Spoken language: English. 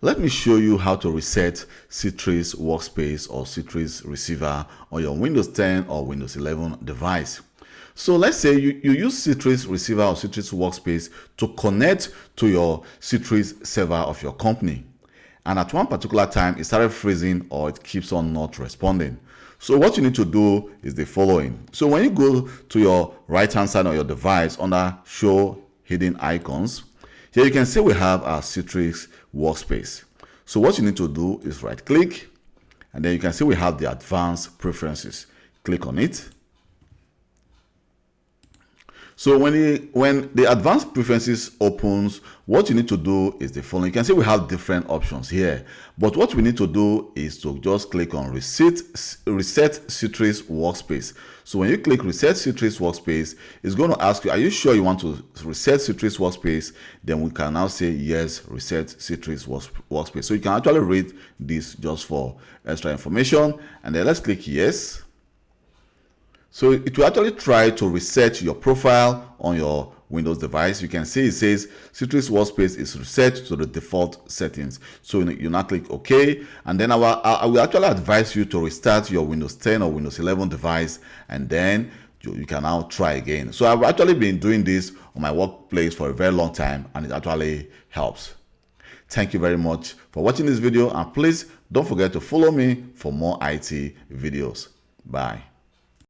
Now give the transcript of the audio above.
Let me show you how to reset Citrix Workspace or Citrix Receiver on your Windows 10 or Windows 11 device. So let's say you use Citrix Receiver or Citrix Workspace to connect to your Citrix server of your company. And at one particular time, it started freezing or it keeps on not responding. So what you need to do is the following. So when you go to your right-hand side of your device under Show Hidden Icons, here you can see we have our Citrix Workspace. So what you need to do is right-click, and then you can see we have the Advanced Preferences. Click on it. So when the Advanced Preferences opens, what you need to do is the following. You can see we have different options here, but what we need to do is to just click on Reset Citrix Workspace. So when you click Reset Citrix Workspace, it's going to ask you, are you sure you want to reset Citrix Workspace? Then we can now say yes, Reset Citrix Workspace. So you can actually read this just for extra information, and then let's click yes. So it will actually try to reset your profile on your Windows device. You can see it says Citrix Workspace is reset to the default settings. So you now click OK, and then I will actually advise you to restart your Windows 10 or Windows 11 device, and then you can now try again. So I've actually been doing this on my workplace for a very long time, and it actually helps. Thank you very much for watching this video, and please don't forget to follow me for more IT videos. Bye.